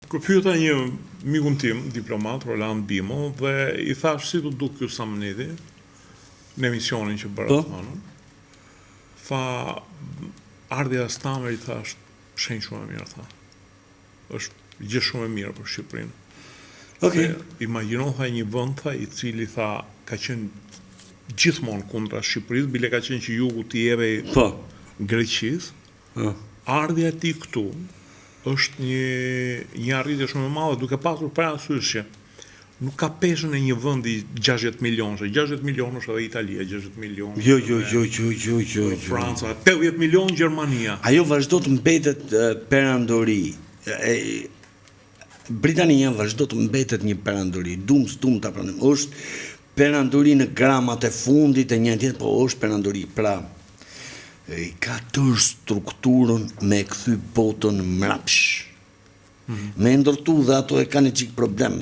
Pyeta një mikun tim, diplomat, Roland Bimo, dhe I thash si të duk ky Samniti në emisionin që bëra thonë. Tha, ardhja stame I thash, shenjë shumë e mirë, tha. Është gjë shumë e mirë për Shqipërinë. Okay. Imagjino tha një vend tha I cili tha ka qenë gjithmonë kundra Shqipërisë, bile ka qenë që jugu t'i jeve Greqisë. Ardhja e tij këtu është një arritje shumë e madhe, duke pasur parasysh që nuk ka peshën e një vendi 60 milionësh, 60 milionësh edhe Italia, 60 milionë. Jo. Franca, 80 milionë Gjermania. Ajo vazhdo të mbetet perandori. Britania vazhdo të mbetet një perandori, dum ta pranim. Është perandori në gramat e fundit e një tjetër, po është perandori. Pra, I ka tërë strukturën me kthy botën mrapsh. Me ndërtu dhe ato e kanë çik problem.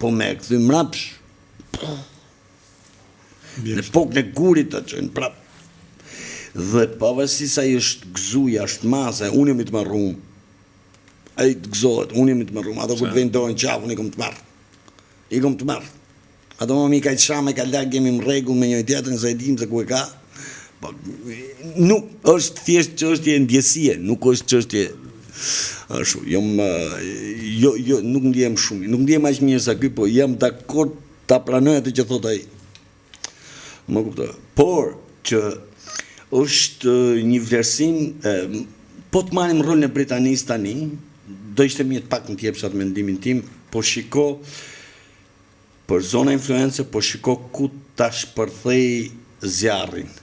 Po me kthy mrapsh. Në pokën e gurit të çojnë prap. Dhe pavarësisht ai është gëzuja, është masa, unë jam I të marrum. Ai të gëzohet, unë jam I të marrum. Ato kur vjen dorën qafën I kom të marr. Ato më ka çamë ka lag jemi në rregull me njëri tjetrin se e dim se ku e ka. Nuk është thjesht çështje ndjesie, nuk është çështje ashtu. Nuk ndjem shumë, nuk ndjem aq mirë sa ky, po jam dakord ta pranoj atë që thot ai. Më kuptoj. Por që është një vlerësim, po të marrim rolin e Britanisë tani, do ishte mirë të pak të jepsh atë mendimin tim, po shiko për zona influence, po shiko ku ta shpërthej zjarrin.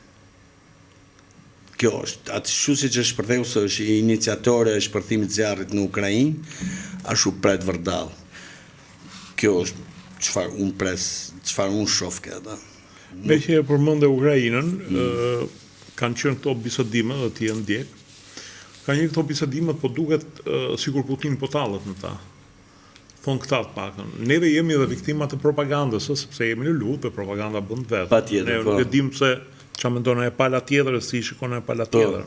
Kjo është, atë si që shpërtheu se është iniciatore e shpërthimit zjarrit në Ukrainë, ashtu pret vërdall. Kjo është çfarë unë shoh këta. Me që e përmend Ukrainën, kanë qenë këto bisedime dhe ti e ndjek. Kanë qenë këto bisedime, po duket sikur Putin po tallet në ta. Thonë këta të pakën. Neve jemi edhe viktimat e propagandës, sepse jemi në luftë, propaganda bën vetë. Patjetër. Ne nuk e dim se ç'a mendon e pala tjetër, si shikon e pala tjetër.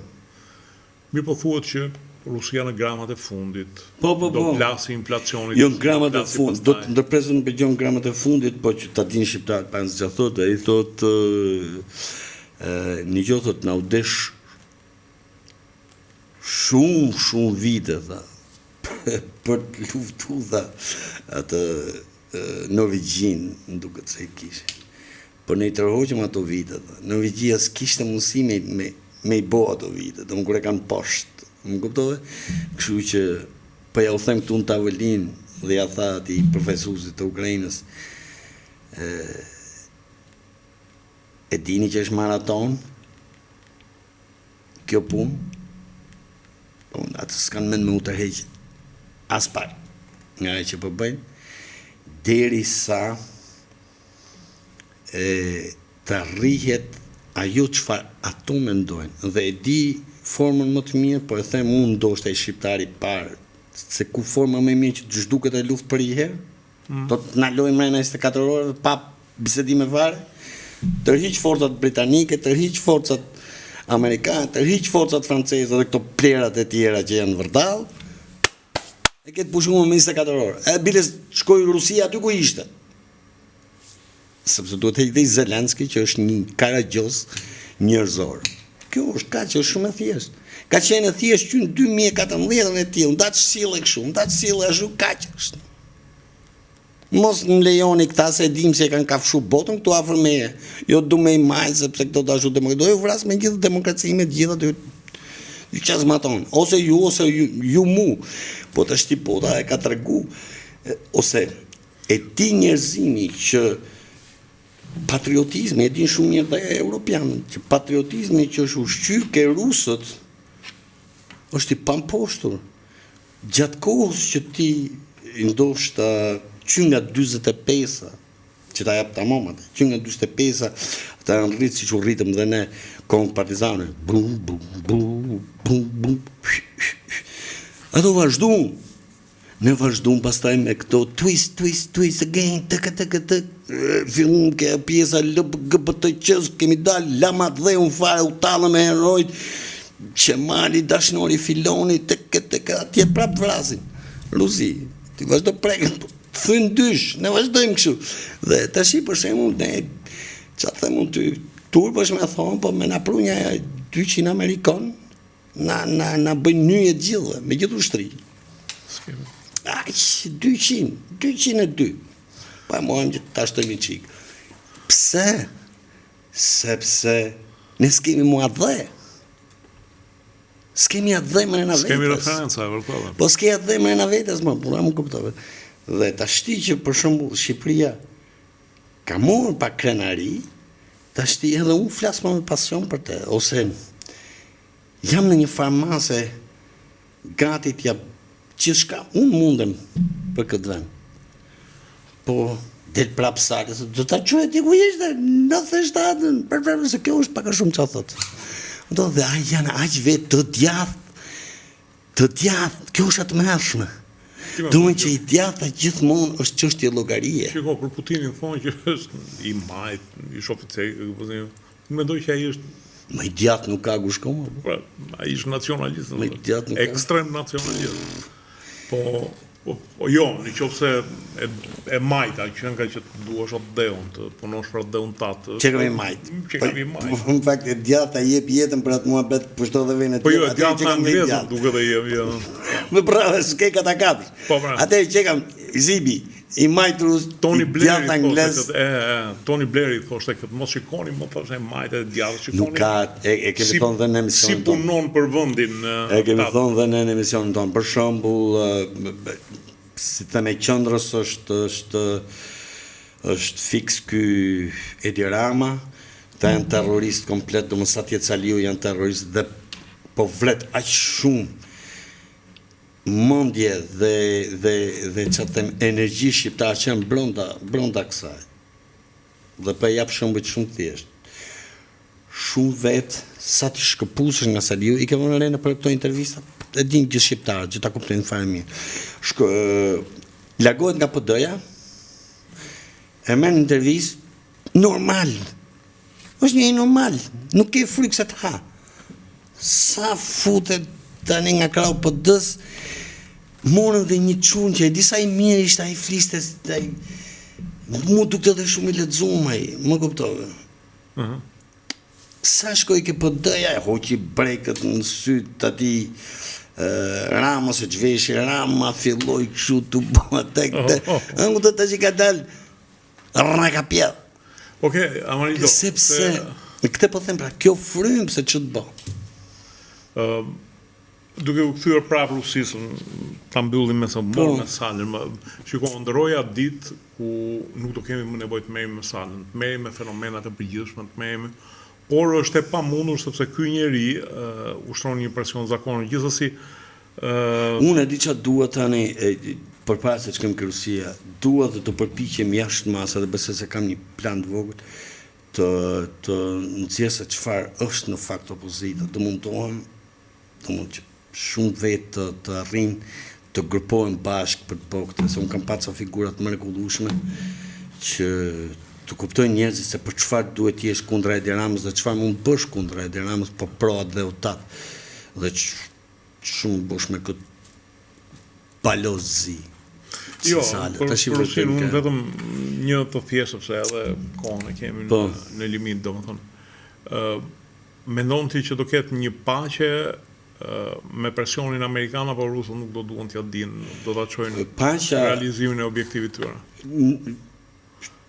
Mirë po thuhet që Rusia në gramat e fundit do plasi inflacionit. Jo në gramat e fundit, do të ndërpresën për gjë në gramat e fundit, po që ta dinë shqiptarët pas ç'a thotë, ai thotë një gjë thotë na u desh shumë vite tha për të luftuar tha atë Norvegjin, më duket se kishin. Por ne I tërhoqëm ato vite. Norvegjia s'kishte mundësi me I bo ato vite, do më kur e kanë poshtë. Më kuptove? Kështu që, po ja u them këtu në tavolinë dhe ja tha ati profesuesit të Ukrainës, e dini që është maraton, kjo punë, atë s'kanë mend me u tërheq as pak nga e që po bëjnë, derisa të rrihet ajo çfarë ato mendojnë dhe e di formën më të mirë, po e them unë ndoshta I shqiptari parë, se ku forma më e mirë që të zhduket e luftë për një herë, do të na lojë mrena 24 orë pa bisedime fare, tërhiq forcat britanike, tërhiq forcat amerikane, tërhiq forcat franceze dhe këto plerat e tjera që janë vërdall, e ketë pushuar me 24 orë. E bile shkoi Rusia aty ku ishte. Sepse duhet të heqë Zelenski që është një karagjoz njerëzor. Kjo është kaq, është shumë e thjeshtë. Ka qenë e thjeshtë që në 2014 e tillë, ndaç sille kështu, ndaç sille ashtu kaq është. Mos më lejoni këta se dim se e kanë kafshu botën këtu afër meje. Jo du me I majtë sepse këto të ashtu demokraci. Do ju vras me gjithë demokraci me gjithë aty. Ju qasmaton. Ose ju mu. Po të shtipota e ka tregu. Ose e ti njerëzimi që patriotizmi, e din shumë mirë dhe europianët, që patriotizmi që është ushqyer ke rusët është I pamposhtur. Gjatë kohës që ti ndoshta që nga 45-a, që ta jap tamam atë, që nga 45-a, ata janë rritë siç u rritëm dhe ne kohën partizane. Ato vazhduan. Ne vazhdojmë pastaj me këto twist again, fillon ke pjesa LGBT-qës, kemi dalë lamat dhe unë fare u talë me herojt, që mali dashnori filoni, atje prap vrasin. Ruzi, ti vazhdo prekën, thyn dysh, ne vazhdojmë kështu. Dhe tash për shembull ne çfarë them unë ty, turpësh më thon, po më na prunja 200 amerikan, na bëjnë nyje të gjithë, me gjithë ushtri. Aq, 202. Pa mohon që ta shtojmë çik. Pse? Sepse ne s'kemi mua dhe. S'kemi atë dhemën e na vetes. S'kemi referenca, e vërtetë. Po s'ke atë dhemën e na vetes, më puna më kuptove. Dhe tashti që për shembull Shqipëria ka marrë pa krenari, tashti edhe unë flas me pasion për të, ose jam në një farmase gati t'ja gjithçka unë mundem për këtë vend. Po del prap sale, se do ta quhet ti ku ishte 97, për se kjo është pak a shumë çfarë thotë. Do dhe janë aq vetë të djathtë, kjo është atë mërshme. Duhen që i djathta gjithmonë është çështje llogarie. Shiko, për Putinin thonë që është i majt, i shoficer, mendoj që ai është më i djathtë nuk ka ku shkon. Ai është nacionalist, Më i djathtë nuk ka. ekstrem nacionalist. Po jo, në qoftë se e majta, që nga që duash atë deun, të punosh për atë deun tatë. Që kemi majt. Që kemi majt. Në fakt e djathta jep jetën për atë muhabet, pushto dhe vjen Po jo, djathta anglezë duke dhe jem. Më bravo, s'ke kata kapsh. Po pra. Atë që kam Zibi, i majtrus, Tony Blair djathta anglez. Tony Blair i thoshte këtë mos shikoni, më thoshte majtë e djathtë shikoni. Nuk ka, e kemi thonë dhe në emisionin Si punon për vendin. E kemi thonë dhe në emisionin tonë. Për shembull, si të me qëndrës është fix ky Edi Rama, ta janë terrorist komplet, do më sa tjetë Saliu janë terrorist dhe po vlet aq shumë mendje dhe që them energji shqiptare që janë brenda kësaj. Dhe për jap shembull shumë thjesht. Shumë vetë, sa të shkëpusësh nga Saliu, i ke vënë re në për këto intervista, e din gjithë shqiptarët, që ta kuptojnë fare mirë. Largohet nga PD-ja, e merr në intervistë normal. Është një normal, nuk ke frikë se të ha. Sa futet tani nga krau PD-s, morën dhe një çun që e disa i mirë ishte ai fliste, mu dukte edhe shumë i lexuar ai, më kuptove. Sa shkoj ke PD-ja, e hoqi brekët në syt atij Rama se çveshi, Rama filloi kështu të bëj tek ëngu të tash i ka dal rraka pjell. Okej, Amarido. Sepse këtë po them pra, kjo frym se ç'të bë. Duke u kthyer prapë Rusisë, ta mbyllim me salën. Shikoj, ndroi atë ditë ku nuk do kemi më nevojë të merrem me salën, të merrem me fenomenat e përgjithshme, të merrem, por është e pamundur sepse ky njeri ushtron një presion zakonë. Gjithsesi, unë e di çfarë dua tani përpara se të kem Rusia, dua dhe të përpiqem jashtë masë dhe besoj se kam një plan të vogël të nxjesë çfarë është në fakt opozita. Do mundohem, që shumë vetë të arrijnë të grupohen bashkë për të bërë këtë, se unë kam pasur figurat mrekullueshme që të kuptojnë njerëzit se për çfarë duhet të jesh kundra Edi Ramës dhe çfarë mund bësh kundra Edi Ramës, po proat dhe utat. Dhe shumë bësh me këtë balozi. Jo, për Rusin unë vetëm një të thjeshtë, sepse edhe kohën e kemi në limit, domethënë. Mendon ti që do ketë një paqe me presionin amerikan, apo rusët nuk do duan t'ja dinë, do ta çojnë realizimin e objektivit tyre?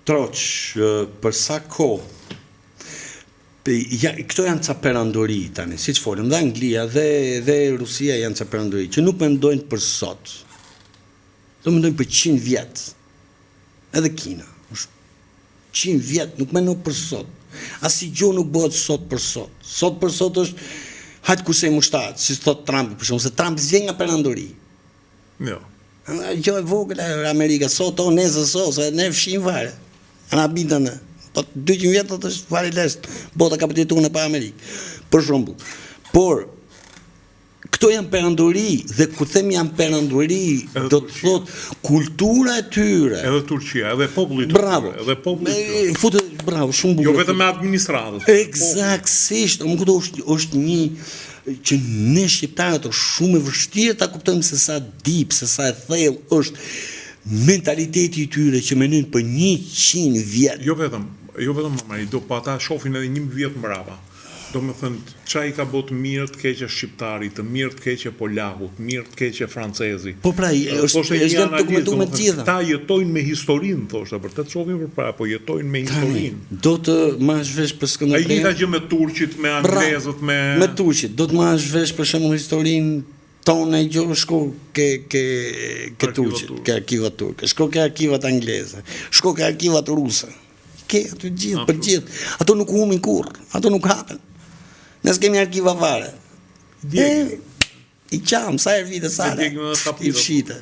Troç, për sa kohë, këto janë ca perandori tani, si që folëm, dhe Anglia dhe Rusia janë ca perandori, që nuk mendojnë për sot, do mendojnë për 100 vjetë, edhe Kina, 100 vjetë nuk mendojnë për sot, asi gjo nuk bëhet sot për sot është, hajtë kusej mushtatë, si thot Trump, për shumë, se Trump zjen nga perandori. Jo. Gjo e vogël e Amerika, sot o nezë sot, se ne fshim vare. Ana bitën, po 200 vjetët është fare leshtë, bota ka përjetuar në pa Amerikë, për shembull. Por, këto janë perandori, dhe kur them janë perandori, do të thot kultura e tyre. Edhe Turqia, edhe populli i tyre. Bravo. Edhe populli i tyre. Bravo, shumë bukur. Jo vetëm me administratës. Eksaktësisht, më këto është një që ne shqiptarët është shumë e vështirë ta kuptojmë se sa deep, se sa e thellë është mentaliteti i tyre që menojnë për 100 vjet. Jo vetëm mamari, do pa ata shohin edhe 1 vjet mbrapa. Do me thënë, qa i ka bot mirë të keqe shqiptari, të mirë të keqe polaku, të mirë të keqe francezi. Po pra, është dokumentuar me të gjitha. Ta jetojnë me historinë, thoshte, për të shohin për para, po jetojnë me historinë. Do të marrësh vesh për Skënderberin. Ai njëjta gjë me turqit, me anglezët, me turqit. Do të marrësh vesh për shembull historinë tonë e gjohë, shko ke turqit, ke arkivat turke, shko ke arkivat angleze, shko ke arkivat ruse. Ke ato gjithë, për gjithë. Ato nuk humbin kurrë, ato nuk hapen. Ne s'kemi arkiva fare. I qam, sa herë vite sale, i fshite.